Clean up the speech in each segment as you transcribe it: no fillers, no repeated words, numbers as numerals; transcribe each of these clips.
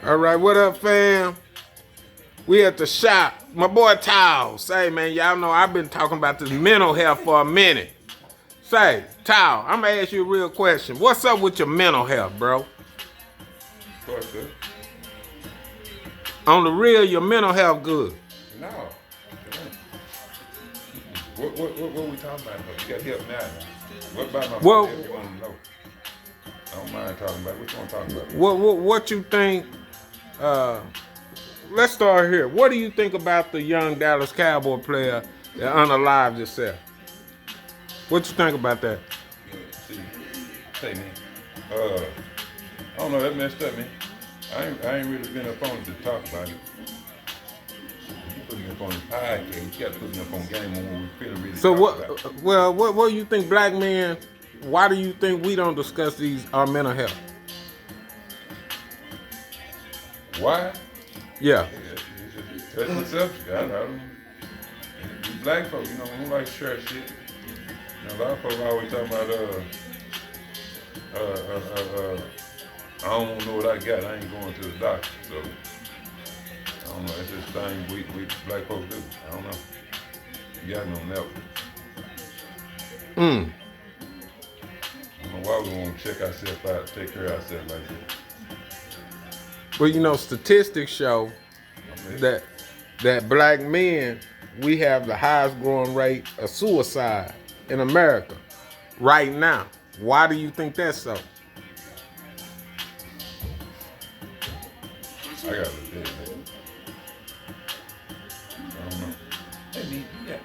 All right, what up, fam? We at the shop. My boy Tao. Say, man, y'all know I've been talking about this mental health for a minute. Say, Tao, I'm gonna ask you a real question. What's up with your mental health, bro? What's good? On the real, your mental health good. No. What we talking about? You got help now. What about my Well, mental health you want to know? I don't mind talking about it. What you want to talk about? what you think? Let's start here. What do you think about the young Dallas Cowboy player that unalived himself? What you think about that? See, say man. I don't know, that messed up, man. I ain't really been up on it to talk about it. You putting up on the podcast, you got to put me up on game when we feeling really So talk about it. what? Well, what do you think, black men? Why do you think we don't discuss our mental health? Why? Yeah. It's just the subject. I don't. We black folks, we don't like to share shit. A lot of folks always talking about I don't know what I got. I ain't going to the doctor. So I don't know. That's just a thing we black folks do. I don't know. You got no network. I don't know why we want to check ourselves out, take care of ourselves like that. Well, you know, statistics show that black men, we have the highest growing rate of suicide in America right now. Why do you think that's so? I gotta look at it. I don't know. Yeah.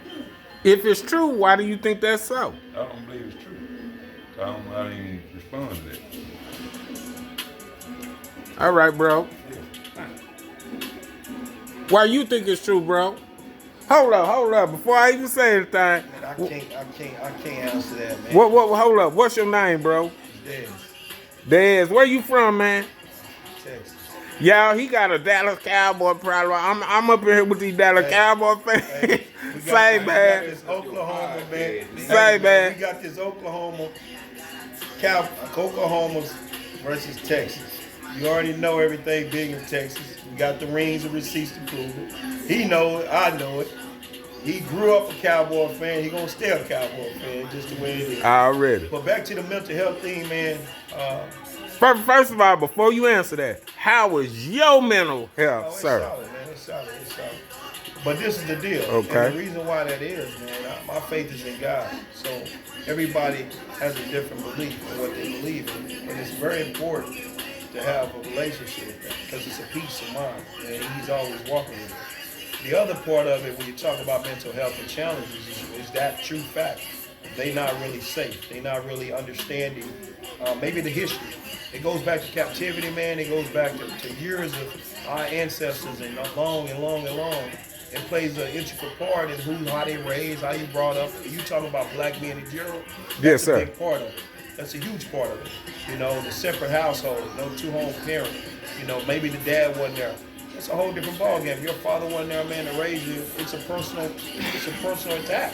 If it's true, why do you think that's so? I don't believe it's true. I didn't even respond to that. All right, bro. Why you think it's true, bro? Hold up. Before I even say anything, Man, I can't answer that, man. hold up. What's your name, bro? Dez, Dez. Where you from, man? Texas. Y'all, he got a Dallas Cowboy problem. I'm up in here with these Dallas Cowboy fans. Say, man. This Oklahoma, man. Say, man. We got this Oklahoma versus Texas. You already know everything big in Texas. We got the rings and receipts to prove it. He know it. I know it. He grew up a Cowboy fan. He gonna stay a Cowboy fan, just the way it is. Already. But back to the mental health thing, man. First of all, before you answer that, how is your mental health, It's sir? solid, man. It's solid. But this is the deal. Okay. And the reason why that is, man, my faith is in God. So everybody has a different belief in what they believe in. And it's very important to have a relationship with that because it's a peace of mind. And he's always walking with it. The other part of it, when you talk about mental health and challenges, is that true fact. They're not really safe. They're not really understanding maybe the history. It goes back to captivity, man. It goes back to years of our ancestors and long. It plays an integral part in how they raised, how you brought up. You talking about black men in general? Yes, sir. That's a big part of it. That's a huge part of it. You know, the separate household, no two-home parent. You know, maybe the dad wasn't there. It's a whole different ballgame. Your father wasn't there, man, to raise you. It's a personal attack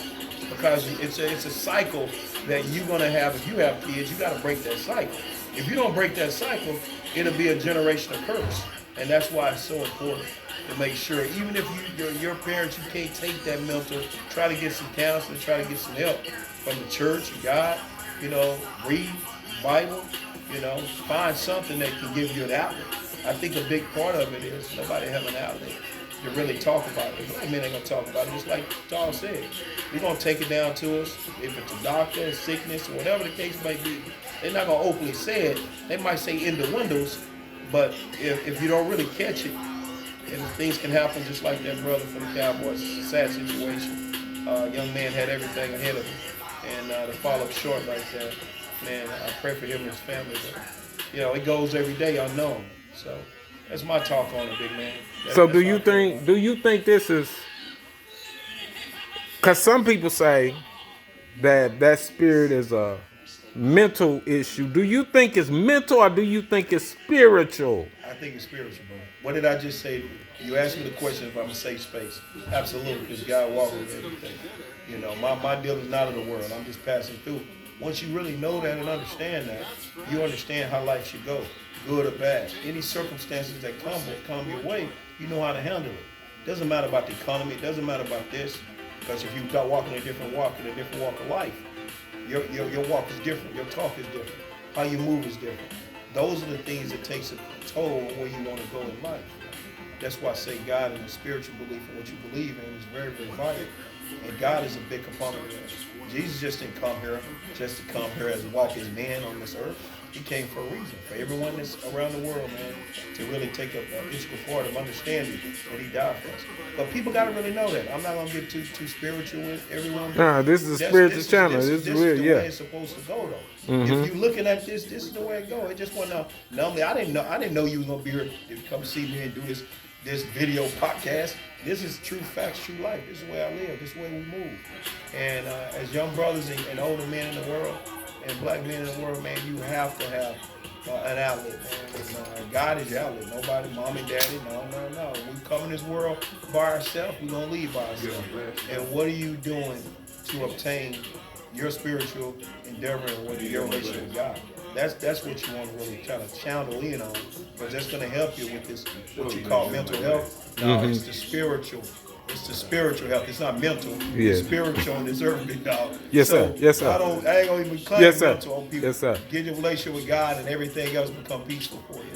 because it's a cycle that you're gonna have. If you have kids, you got to break that cycle. If you don't break that cycle, it'll be a generational curse, and that's why it's so important to make sure. Even if your parents, you can't take that mental. Try to get some counseling. Try to get some help from the church, God. You know, read Bible. You know, find something that can give you an outlet. I think a big part of it is nobody have an outlet to really talk about it. I mean, they're going to talk about it. Just like Tom said, we're going to take it down to us. If it's a doctor, sickness, or whatever the case may be, they're not going to openly say it. They might say in the windows, but if you don't really catch it, and things can happen just like that brother from the Cowboys. It's a sad situation. Young man had everything ahead of him. And to fall up short like that, man, I pray for him and his family. But, you know, it goes every day unknown. So that's my talk on it, big man. So do you think this is, because some people say that spirit is a mental issue. Do you think it's mental or do you think it's spiritual? I think it's spiritual, bro. What did I just say? You asked me the question if I'm a safe space. Absolutely, because God walks with everything. You know, my deal is not of the world. I'm just passing through. Once you really know that and understand that, you understand how life should go. good or bad. Any circumstances that come your way, you know how to handle it. Doesn't matter about the economy. It doesn't matter about this, because if you got walking a different walk of life, your walk is different. Your talk is different. How you move is different. Those are the things that takes a toll on where you want to go in life. That's why I say God and the spiritual belief and what you believe in is very, very vital. And God is a big component of that. Jesus just didn't come here just to come here as walk as man on this earth. He came for a reason, for everyone that's around the world, man, to really take an integral part of understanding that he died for us. But people got to really know that. I'm not going to get too spiritual with everyone. Nah, this is a spiritual channel. This is real, the way it's supposed to go, though. If you're looking at this is the way it goes. It just went out. Normally, I didn't know you was going to be here to come see me and do this video podcast. This is true facts, true life. This is the way I live. This is the way we move. And as young brothers and older men in the world, and black men in the world, man, you have to have an outlet, man. And, God is your outlet. Nobody, mom and daddy, no. We come in this world by ourselves, we're going to leave by ourselves. And what are you doing to obtain your spiritual endeavor and what your relationship with God? That's what you want to really try to channel in on, because that's going to help you with this, what you call mental health. No, it's the spiritual. It's the spiritual health. It's not mental. Yeah. It's spiritual and it's earthly, dog. Yes, so sir. Yes, sir. I ain't gonna even claim mental on people. Yes, sir. Get your relationship with God and everything else become peaceful for you.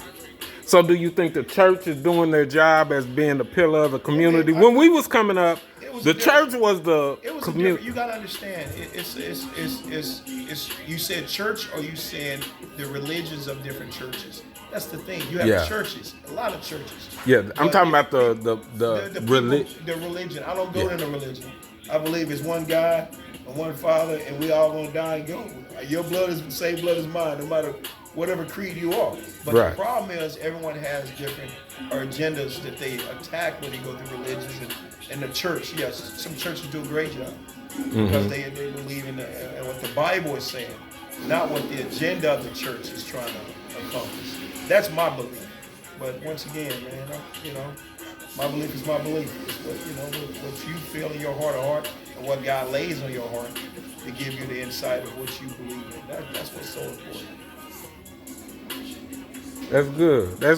So do you think the church is doing their job as being the pillar of the community? When we was coming up, the church was the community. You gotta understand, it's you said church, or you said the religions of different churches. That's the thing. You have churches, a lot of churches. Yeah, I'm talking about the religion. I don't go into religion. I believe it's one God and one Father, and we all gonna die and go. Your blood is the same blood as mine, no matter whatever creed you are. But the problem is everyone has different agendas that they attack when they go through religions and the church. Yes, some churches do a great job because they believe in what the Bible is saying, not what the agenda of the church is trying to accomplish. That's my belief. But once again, man, my belief is my belief. It's what you feel in your heart of heart and what God lays on your heart to give you the insight of what you believe in. That's what's so important. That's good. That's